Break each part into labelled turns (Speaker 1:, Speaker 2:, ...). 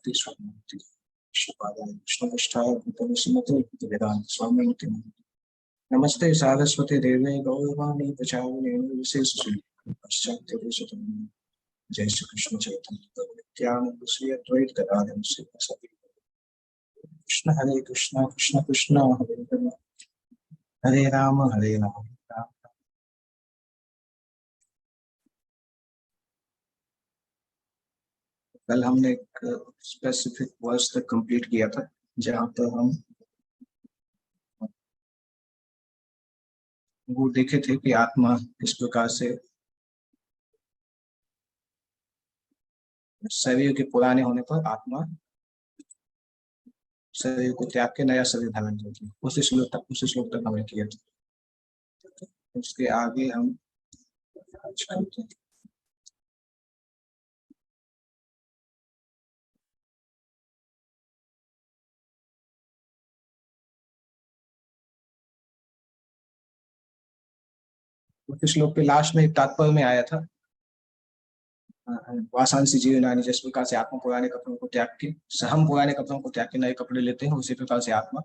Speaker 1: भक्ति स्वामी कृष्ण वेदांत स्वामी। नमस्ते सारस्वती देवे गौरवाणी प्रचारिणे विशेष पश्चात जय श्री कृष्ण चैतन्य नित्यानंद श्री अद्वैत गदाधर श्रीवासादि कृष्ण हरे कृष्ण कृष्ण कृष्ण हरे हरे हरे राम राम। कल हमने एक स्पेसिफिक वर्स तक कंप्लीट किया था जहां पर हम वो देखे थे कि आत्मा किस प्रकार से शरीर के पुराने होने पर आत्मा शरीर को त्याग के नया शरीर धारण करती है। उस श्लोक तक हमने किया था। उसके आगे हम चलते हैं। उस श्लोक के लास्ट में एक तात्पर्य में आया था, वासांसी जीवनानि, जिस प्रकार से आत्मा पुराने कपड़ों को त्याग के, हम पुराने कपड़ों को त्याग के नए कपड़े लेते हैं, उसी प्रकार से आत्मा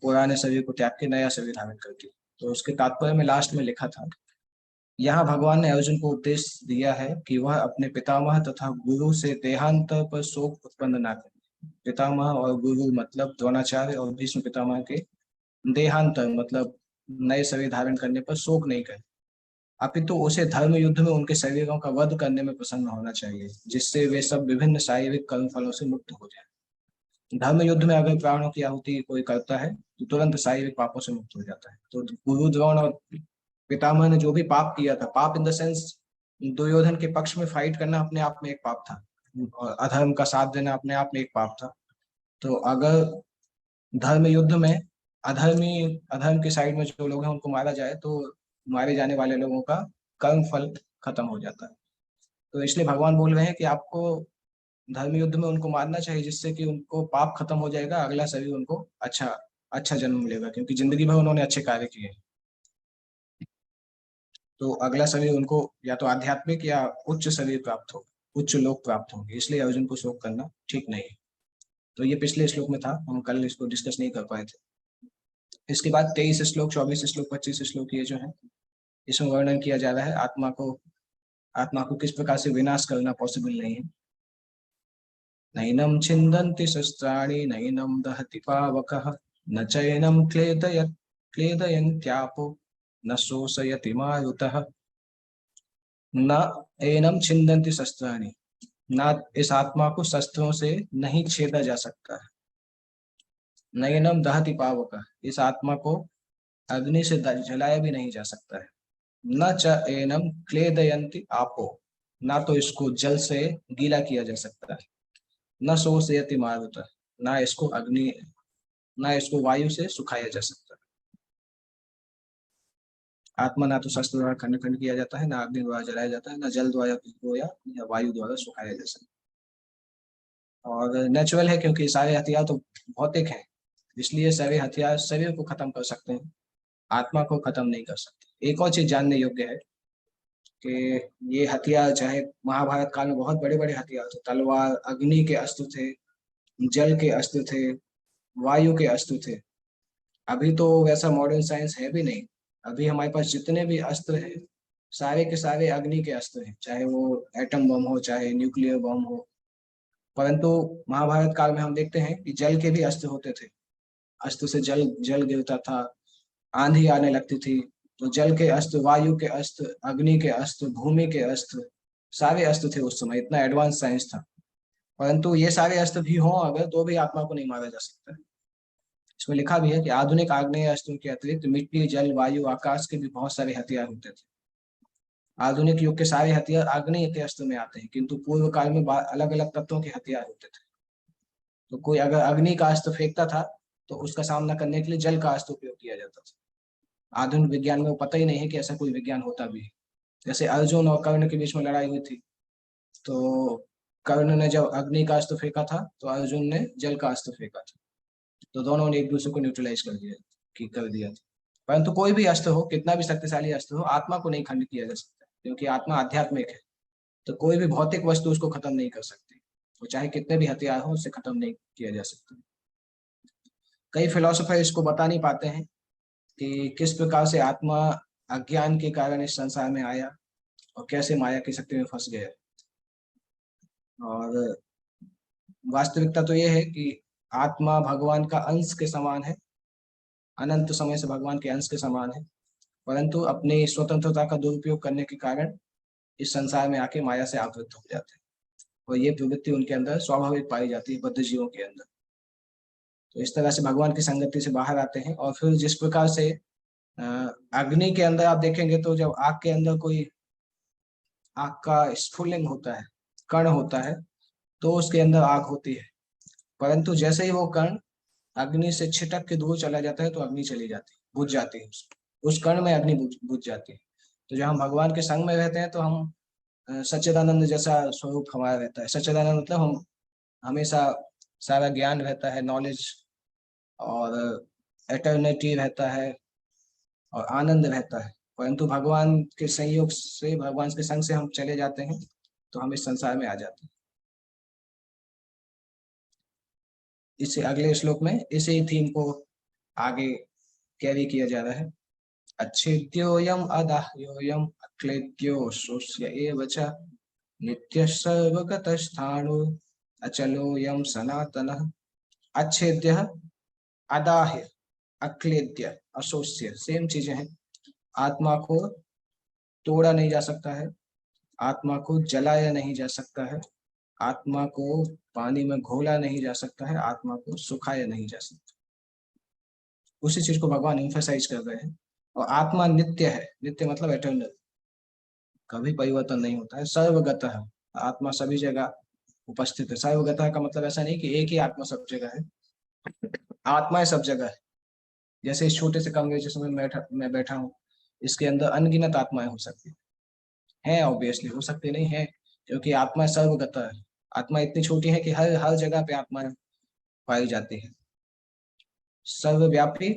Speaker 1: पुराने शरीर को त्याग के नया शरीर धारण करती है। तो उसके तात्पर्य में लास्ट में लिखा था, यहाँ भगवान ने अर्जुन को उपदेश दिया है कि वह अपने पितामह तथा गुरु से देहांतर पर शोक उत्पन्न न करे। पितामह और गुरु मतलब द्रोणाचार्य और भीष्म पितामह के देहांतर मतलब नए शरीर धारण करने पर शोक नहीं करे, अपितु उसे धर्म युद्ध में उनके शरीरों का वध करने में प्रसन्न होना चाहिए, जिससे वे सब विभिन्न शारीरिक कर्म फलों से मुक्त हो जाए। धर्म युद्ध में अगर प्राणों की आहुति कोई करता है तो तुरंत शारीरिक पापों से मुक्त हो जाता है। तो गुरु द्रोण और पितामह ने जो भी पाप किया था, पाप इन द सेंस दुर्योधन के पक्ष में फाइट करना अपने आप में एक पाप था, और अधर्म का साथ देना अपने आप में एक पाप था। तो अगर धर्म युद्ध में अधर्म की साइड में जो लोग हैं उनको मारा जाए तो मारे जाने वाले लोगों का कर्म फल खत्म हो जाता है। तो इसलिए भगवान बोल रहे हैं कि आपको धर्म युद्ध में उनको मारना चाहिए, जिससे कि उनको पाप खत्म हो जाएगा, अगला शरीर उनको अच्छा जन्म मिलेगा, क्योंकि जिंदगी भर उन्होंने अच्छे कार्य किए। तो अगला शरीर उनको या तो आध्यात्मिक या उच्च शरीर प्राप्त हो, उच्च लोक प्राप्त होंगे। इसलिए अर्जुन को शोक करना ठीक नहीं है। तो ये पिछले श्लोक में था, हम कल इसको डिस्कस नहीं कर पाए थे। इसके बाद 23 श्लोक, 24 श्लोक, 25 श्लोक ये जो है, इसमें वर्णन किया जा रहा है आत्मा को किस प्रकार से विनाश करना पॉसिबल नहीं है। नैनम छिन्दन्ति शस्त्राणि नैनम दहति पावकः न चैनम क्लेदयन्त्यापो न शोषयति मारुतः। न एनम छिन्दन्ति शस्त्राणि, ना इस आत्मा को शस्त्रों से नहीं छेदा जा सकता है। नैनम दहति पावकः, इस आत्मा को अग्नि से जलाया भी नहीं जा सकता है। न च एनम क्लेदयन्ति आपो, ना तो इसको जल से गीला किया जा सकता है। न शोषयति मारुतः, ना इसको वायु से सुखाया जा सकता है। आत्मा ना तो शस्त्र द्वारा खंड खंड किया जाता है, ना अग्नि द्वारा जलाया जाता है, ना जल द्वारा या वायु द्वारा सुखाया जा सकता है। और नेचुरल है, क्योंकि सारे हथियार तो भौतिक हैं, इसलिए सारे हथियार शरीर को खत्म कर सकते हैं, आत्मा को खत्म नहीं कर सकते। एक और चीज जानने योग्य है कि ये हथियार, चाहे महाभारत काल में बहुत बड़े बड़े हथियार थे, तलवार, अग्नि के अस्त्र थे, जल के अस्त्र थे, वायु के अस्त्र थे। अभी तो वैसा मॉडर्न साइंस है भी नहीं। अभी हमारे पास जितने भी अस्त्र हैं, सारे के सारे अग्नि के अस्त्र हैं, चाहे वो एटम बम हो, चाहे न्यूक्लियर बम हो। परंतु महाभारत काल में हम देखते हैं कि जल के भी अस्त्र होते थे। अस्त्र से जल गिरता था, आंधी आने लगती थी, तो जल के अस्त्र, वायु के अस्त्र, अग्नि के अस्त्र, भूमि के अस्त्र, सारे अस्त्र थे। उस समय इतना एडवांस साइंस था। परंतु ये सारे अस्त्र भी हों अगर, तो भी आत्मा को नहीं मारा जा सकता है। इसमें लिखा भी है कि आधुनिक आग्नेय अस्त्रों के अतिरिक्त मिट्टी, जल, वायु, आकाश के भी बहुत सारे हथियार होते थे। आधुनिक युग के सारे हथियार आग्नेय के अस्त्र में आते हैं, किंतु पूर्व काल में अलग अलग तत्वों के हथियार होते थे। तो कोई अगर अग्नि का अस्त्र फेंकता था तो उसका सामना करने के लिए जल का अस्त्र उपयोग किया जाता था। आधुनिक विज्ञान में वो पता ही नहीं है कि ऐसा कोई विज्ञान होता भी है। जैसे अर्जुन और कर्ण के बीच में लड़ाई हुई थी, तो कर्ण ने जब अग्नि का अस्त्र फेंका था तो अर्जुन ने जल का अस्त्र फेंका था। तो दोनों ने एक दूसरे को न्यूट्रलाइज कर दिया था। परंतु कोई भी अस्त्र हो, कितना भी शक्तिशाली अस्त्र हो, आत्मा को नहीं खंडित किया जा सकता, क्योंकि आत्मा आध्यात्मिक है। तो कोई भी भौतिक वस्तु उसको खत्म नहीं कर सकती। वो चाहे कितने भी हथियार हो उससे खत्म नहीं किया जा सकता। कई फिलोसोफर इसको बता नहीं पाते हैं कि किस प्रकार से आत्मा अज्ञान के कारण इस संसार में आया और कैसे माया की शक्ति में फंस गया। और वास्तविकता तो यह है कि आत्मा भगवान का अंश के समान है, अनंत समय से भगवान के अंश के समान है, परंतु अपनी स्वतंत्रता का दुरुपयोग करने के कारण इस संसार में आके माया से आवृत हो जाते हैं और ये प्रवृत्ति उनके अंदर स्वाभाविक पाई जाती है बद्ध जीवों के अंदर। तो इस तरह से भगवान की संगति से बाहर आते हैं। और फिर जिस प्रकार से अग्नि के अंदर आप देखेंगे तो जब आग के अंदर कोई आग का स्फुलिंग होता है, कण होता है, तो उसके अंदर आग होती है, परंतु जैसे ही वो कण अग्नि से छिटक के दूर चला जाता है तो अग्नि चली जाती है, बुझ जाती है, उस कण में अग्नि बुझ जाती है। तो जब हम भगवान के संग में रहते हैं तो हम सच्चिदानंद जैसा स्वरूप हमारा रहता है। सच्चिदानंद मतलब हम हमेशा सारा ज्ञान रहता है, नॉलेज और एटर्निटी रहता है और आनंद रहता है। परंतु भगवान के संयोग से, भगवान के संग से हम चले जाते हैं तो हम इस संसार में आ जाते हैं। इसे अगले श्लोक में इसी थीम को आगे कैरी किया जा रहा है। अच्छेद्योयम अदाह्योयम अक्लेद्यो सोस्य एव च नित्य सर्वगतस्थाणु अचलोयम सनातनः। अच्छेद्य, अदाह्य, अक्लेद्य, असोस्य, सेम चीजें हैं। आत्मा को तोड़ा नहीं जा सकता है, आत्मा को जलाया नहीं जा सकता है, आत्मा को पानी में घोला नहीं जा सकता है, आत्मा को सुखाया नहीं जा सकता। उसी चीज को भगवान एम्फसाइज कर रहे हैं। और आत्मा नित्य है, नित्य मतलब एटर्नल, कभी परिवर्तन नहीं होता है। सर्वगत है, आत्मा सभी जगह उपस्थित है। सर्वगत का मतलब ऐसा नहीं कि एक ही आत्मा सब जगह है, आत्मा सब जगह है। जैसे इस छोटे से कमरे जिसमें मैं बैठा हूँ, इसके अंदर अनगिनत आत्माएं हो सकती है, ऑब्वियसली हो सकती नहीं है, क्योंकि आत्मा सर्वगत है। आत्मा इतनी छोटी है कि हर हर जगह पे आत्मा पाई जाती है। सर्वव्यापी,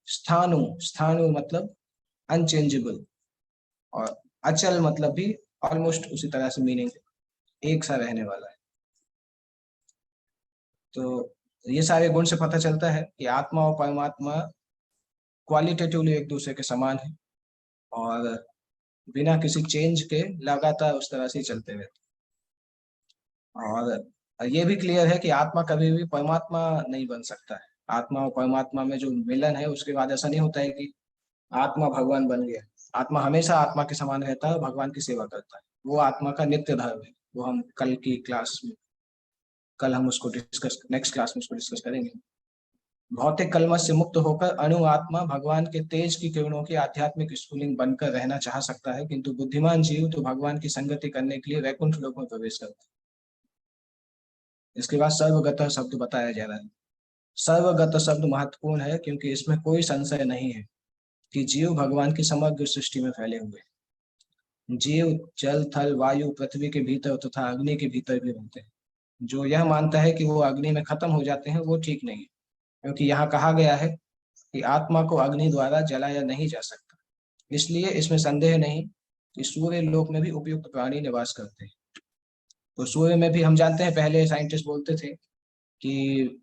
Speaker 1: स्थाणु, स्थाणु मतलब अनचेंजेबल, और अचल मतलब भी ऑलमोस्ट उसी तरह से मीनिंग, एक सा रहने वाला है। तो ये सारे गुण से पता चलता है कि आत्मा और परमात्मा क्वालिटेटिवली एक दूसरे के समान है और बिना किसी चेंज के लगातार उस तरह से चलते रहते। और ये भी क्लियर है कि आत्मा कभी भी परमात्मा नहीं बन सकता है। आत्मा और परमात्मा में जो मिलन है उसके बाद ऐसा नहीं होता है कि आत्मा भगवान बन गया। आत्मा हमेशा आत्मा के समान रहता है और भगवान की सेवा करता है। वो आत्मा का नित्य धर्म है। वो हम कल की क्लास में, कल हम उसको डिस्कस, नेक्स्ट क्लास में उसको डिस्कस करेंगे। भौतिक कलमश से मुक्त होकर अणु आत्मा भगवान के तेज की किरणों की आध्यात्मिक स्फुलिंग बनकर रहना चाह सकता है, किंतु बुद्धिमान जीव तो भगवान की संगति करने के लिए वैकुंठ लोक में प्रवेश करता है। इसके बाद सर्वगत शब्द बताया जा रहा है। सर्वगत शब्द महत्वपूर्ण है क्योंकि इसमें कोई संशय नहीं है कि जीव भगवान की समग्र सृष्टि में फैले हुए हैं। जीव जल, थल, वायु, पृथ्वी के भीतर तथा अग्नि के भीतर भी रहते हैं। जो यह मानता है कि वो अग्नि में खत्म हो जाते हैं वो ठीक नहीं है, क्योंकि यहाँ कहा गया है कि आत्मा को अग्नि द्वारा जलाया नहीं जा सकता। इसलिए इसमें संदेह नहीं कि सूर्य लोक में भी उपयुक्त प्राणी निवास करते हैं। तो सूर्य में भी हम जानते हैं, पहले साइंटिस्ट बोलते थे कि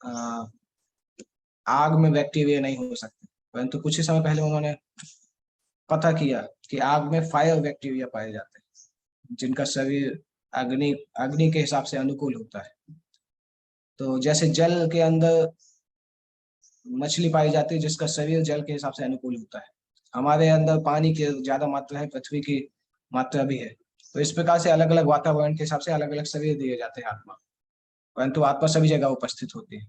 Speaker 1: आ, आग में बैक्टीरिया नहीं हो सकते, परंतु कुछ ही समय पहले उन्होंने पता किया कि आग में फायर बैक्टीरिया पाए जाते हैं जिनका शरीर अग्नि अग्नि के हिसाब से अनुकूल होता है। तो जैसे जल के अंदर मछली पाई जाती है जिसका शरीर जल के हिसाब से अनुकूल होता है, हमारे अंदर पानी की ज्यादा मात्रा है, पृथ्वी की मात्रा भी है। तो इस प्रकार से अलग अलग वातावरण के हिसाब से अलग अलग शरीर दिए जाते हैं आत्मा, परंतु आत्मा सभी जगह उपस्थित होती है।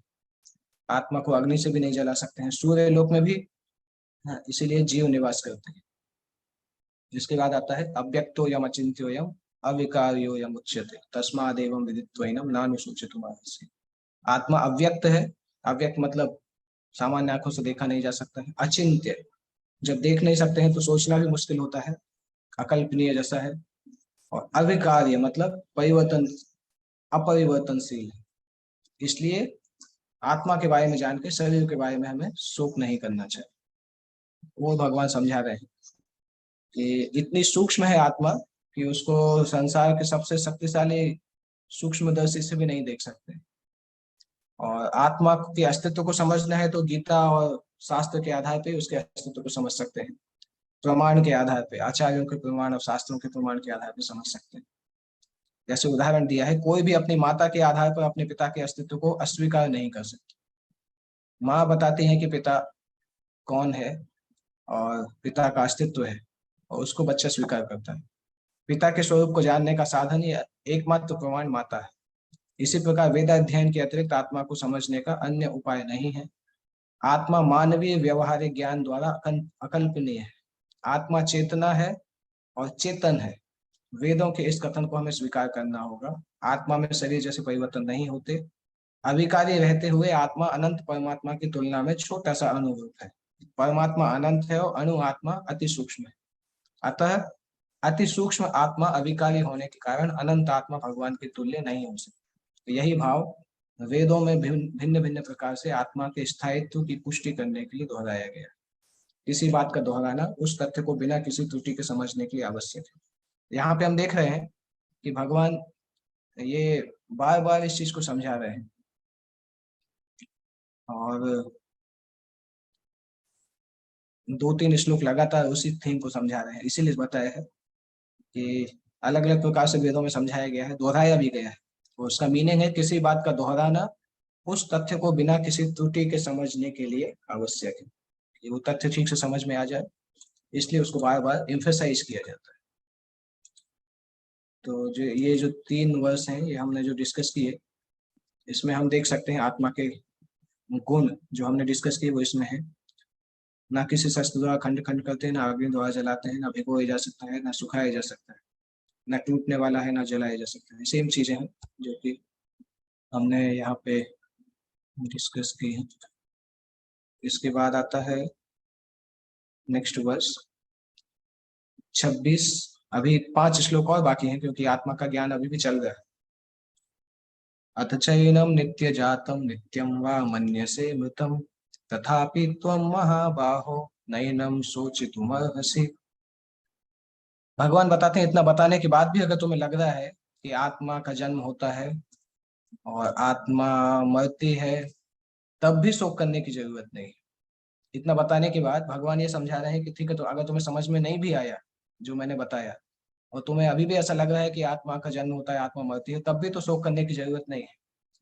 Speaker 1: आत्मा को अग्नि से भी नहीं जला सकते हैं, सूर्य लोक में भी, हाँ, इसीलिए जीव निवास करते हैं। जिसके बाद आता है अव्यक्तो यम अचिंत्यो यम अविकार्यो यम उच्यते तस्मादेवं विदित्वैनम नानुसूचितुमर्हसि। आत्मा अव्यक्त है। अव्यक्त मतलब सामान्य आंखों से देखा नहीं जा सकता है। अचिंत्य, जब देख नहीं सकते हैं तो सोचना भी मुश्किल होता है, अकल्पनीय जैसा है। और अविकार्य मतलब परिवर्तन, अपरिवर्तनशील है। इसलिए आत्मा के बारे में जान के शरीर के बारे में हमें शोक नहीं करना चाहिए। वो भगवान समझा रहे हैं कि इतनी सूक्ष्म है आत्मा कि उसको संसार के सबसे शक्तिशाली सूक्ष्मदर्शी से भी नहीं देख सकते। और आत्मा के अस्तित्व को समझना है तो गीता और शास्त्र के आधार पे उसके अस्तित्व को समझ सकते हैं। प्रमाण के आधार पे, आचार्यों के प्रमाण और शास्त्रों के प्रमाण के आधार पे समझ सकते हैं। जैसे उदाहरण दिया है, कोई भी अपनी माता के आधार पर अपने पिता के अस्तित्व को अस्वीकार नहीं कर सकता। माँ बताती है कि पिता कौन है और पिता का अस्तित्व है, और उसको बच्चा स्वीकार करता है। पिता के स्वरूप को जानने का साधन ही एकमात्र प्रमाण माता है। इसी प्रकार वेदाध्ययन के अतिरिक्त आत्मा को समझने का अन्य उपाय नहीं है। आत्मा मानवीय व्यवहारिक ज्ञान द्वारा अकल्पनीय है। आत्मा चेतना है और चेतन है। वेदों के इस कथन को हमें स्वीकार करना होगा। आत्मा में शरीर जैसे परिवर्तन नहीं होते। अविकारी रहते हुए आत्मा अनंत परमात्मा की तुलना में छोटा सा अणुरूप है। परमात्मा अनंत है और अणु आत्मा अति सूक्ष्म है। अतः अति सूक्ष्म आत्मा अविकारी होने के कारण अनंत आत्मा भगवान के तुल्य नहीं हो सकती। तो यही भाव वेदों में भिन्न भिन्न प्रकार से आत्मा के स्थायित्व की पुष्टि करने के लिए दोहराया गया। किसी बात का दोहराना उस तथ्य को बिना किसी त्रुटि के समझने के लिए आवश्यक है। यहाँ पे हम देख रहे हैं कि भगवान ये बार बार इस चीज को समझा रहे हैं, और 2-3 श्लोक लगातार उसी थीम को समझा रहे हैं। इसीलिए बताया है कि अलग अलग प्रकार से वेदों में समझाया गया है, दोहराया भी गया है। और उसका मीनिंग है किसी बात का दोहराना उस तथ्य को बिना किसी त्रुटि के समझने के लिए आवश्यक है। ये वो तथ्य ठीक से समझ में आ जाए, इसलिए उसको बार बार एम्फेसाइज किया जाता है। तो जो ये जो 3 वर्ष हैं ये हमने जो डिस्कस किए, इसमें हम देख सकते हैं आत्मा के गुण जो हमने डिस्कस किए वो इसमें है। ना किसी शस्त्र द्वारा खंड खंड करते हैं, ना अग्नि द्वारा जलाते हैं, ना भिगोया जा सकता है, ना सुखाया जा सकता है, ना टूटने वाला है, ना जलाया जा सकता है। सेम चीजें हैं जो कि हमने यहाँ पे डिस्कस की है। इसके बाद आता है नेक्स्ट वर्ष 26। अभी 5 श्लोक और बाकी हैं क्योंकि आत्मा का ज्ञान अभी भी चल रहा है। अथ चैनम नित्य जातम नित्यम वा मन्यसे मृतम तथापि त्वं महाबाहो नैनम शोचितुमर्हसि। भगवान बताते हैं इतना बताने के बाद भी अगर तुम्हें लग रहा है कि आत्मा का जन्म होता है और आत्मा मरती है, तब भी शोक करने की जरूरत नहीं। इतना बताने के बाद भगवान ये समझा रहे हैं कि ठीक है, तो अगर तुम्हें समझ में नहीं भी आया जो मैंने बताया, और तुम्हें अभी भी ऐसा लग रहा है कि आत्मा का जन्म होता है, आत्मा मरती है, तब भी तो शोक करने की जरूरत नहीं है।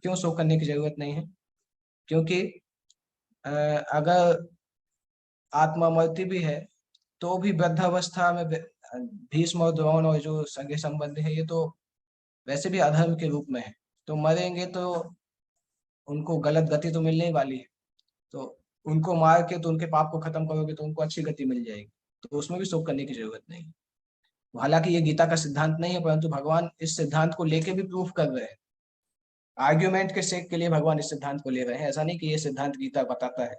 Speaker 1: क्यों शोक करने की जरूरत नहीं है? क्योंकि अगर आत्मा मरती भी है तो भी वृद्धावस्था में भीष्म और द्रोण और जो सगे संबंधी है ये तो वैसे भी अधर्म के रूप में है, तो मरेंगे तो उनको गलत गति तो मिलने ही वाली है। तो उनको मार के तो उनके पाप को खत्म करोगे तो उनको अच्छी गति मिल जाएगी, तो उसमें भी शोक करने की जरूरत नहीं। हालांकि ये गीता का सिद्धांत नहीं है, परंतु भगवान इस सिद्धांत को लेके भी प्रूफ कर रहे हैं। आर्ग्यूमेंट के सेक के लिए भगवान इस सिद्धांत को ले रहे हैं। ऐसा नहीं कि ये सिद्धांत गीता बताता है,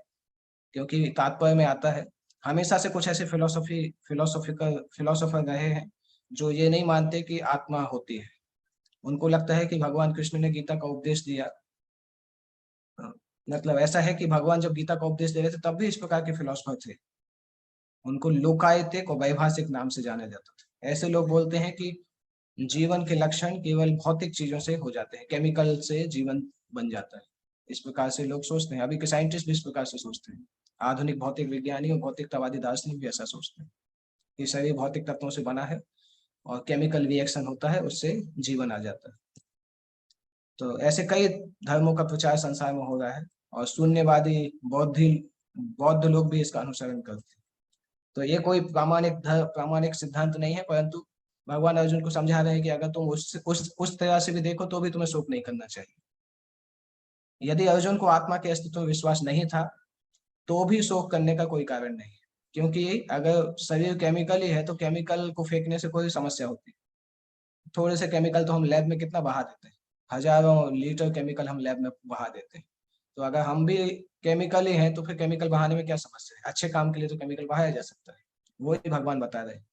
Speaker 1: क्योंकि तात्पर्य में आता है हमेशा से कुछ ऐसे फिलोसोफर रहे हैं जो ये नहीं मानते कि आत्मा होती है। उनको लगता है कि भगवान कृष्ण ने गीता का उपदेश दिया, मतलब ऐसा है कि भगवान जब गीता का उपदेश दे रहे थे तब भी इस प्रकार के फिलोसफर थे। उनको लोकायतिक और वैभाषिक नाम से जाना जाता था। ऐसे लोग बोलते हैं कि जीवन के लक्षण केवल भौतिक चीजों से हो जाते हैं, केमिकल से जीवन बन जाता है। इस प्रकार से लोग सोचते हैं। अभी के साइंटिस्ट भी इस प्रकार से सोचते हैं। आधुनिक भौतिक विज्ञानी और भौतिकतावादी दार्शनिक भी ऐसा सोचते हैं कि शरीर भौतिक तत्वों से बना है और केमिकल रिएक्शन होता है, उससे जीवन आ जाता है। तो ऐसे कई धर्मों का प्रचार संसार में हो रहा है और शून्यवादी बौद्ध लोग भी इसका अनुसरण करते हैं। तो ये कोई प्रामाणिक सिद्धांत नहीं है, परंतु भगवान अर्जुन को समझा रहे हैं कि अगर तुम उस तरह से भी देखो तो भी तुम्हें शोक नहीं करना चाहिए। यदि अर्जुन को आत्मा के अस्तित्व में विश्वास नहीं था तो भी शोक करने का कोई कारण नहीं है, क्योंकि अगर शरीर केमिकल ही है तो केमिकल को फेंकने से कोई समस्या होती है। थोड़े से केमिकल तो हम लैब में कितना बहा देते हैं, हजारों लीटर केमिकल हम लैब में बहा देते हैं। तो अगर हम भी केमिकल ही हैं तो फिर केमिकल बहाने में क्या समस्या है? अच्छे काम के लिए तो केमिकल बहाया जा सकता है। वही भगवान बता रहे हैं।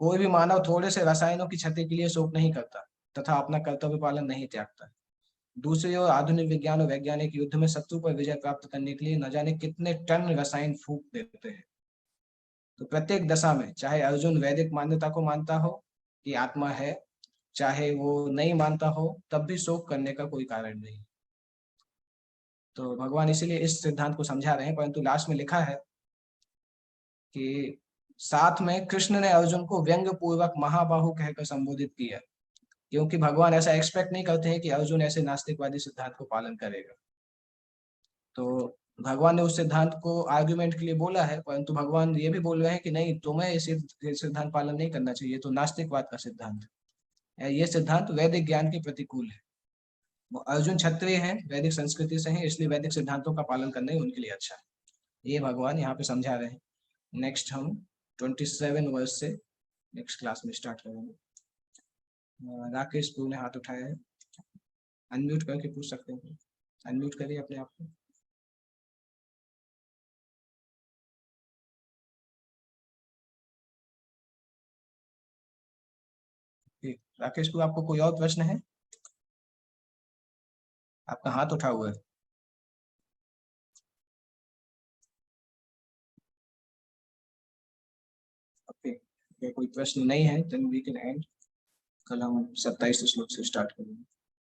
Speaker 1: कोई भी मानव थोड़े से रसायनों की क्षति के लिए शोक नहीं करता तथा अपना कर्तव्य पालन नहीं त्यागता। दूसरी ओर आधुनिक विज्ञान और वैज्ञानिक युद्ध में शत्रु पर विजय प्राप्त करने के लिए न जाने कितने टन रसायन फूंक देते हैं। तो प्रत्येक दशा में, चाहे अर्जुन वैदिक मान्यता को मानता हो कि आत्मा है, चाहे वो नहीं मानता हो तब भी शोक करने का कोई कारण नहीं। तो भगवान इसीलिए इस सिद्धांत को समझा रहे हैं, परंतु लास्ट में लिखा है कि साथ में कृष्ण ने अर्जुन को व्यंग पूर्वक महाबाहु कहकर संबोधित किया, क्योंकि भगवान ऐसा एक्सपेक्ट नहीं करते हैं कि अर्जुन ऐसे नास्तिकवादी सिद्धांत को पालन करेगा। तो भगवान ने उस सिद्धांत को आर्गुमेंट के लिए बोला है, परंतु भगवान ये भी बोल रहे हैं कि नहीं, तुम्हें इस सिद्धांत पालन नहीं करना चाहिए, तो नास्तिकवाद का सिद्धांत है। ये सिद्धांत वैदिक ज्ञान के प्रतिकूल है। वो अर्जुन क्षत्रिय हैं, वैदिक संस्कृति से हैं, इसलिए वैदिक सिद्धांतों का पालन करना ही उनके लिए अच्छा है। ये भगवान यहाँ पे समझा रहे हैं। नेक्स्ट हम 27 वर्ष से नेक्स्ट क्लास में स्टार्ट करेंगे। राकेश प्रभु ने हाथ उठाया है, अनम्यूट करके पूछ सकते हैं, अनम्यूट करिए अपने आप को। राकेश प्रभु, आपको कोई और प्रश्न है? आपका हाथ उठा हुआ है। ओके, कोई प्रश्न नहीं है, देन वी कैन एंड। कल हम 27 श्लोक से स्टार्ट करेंगे।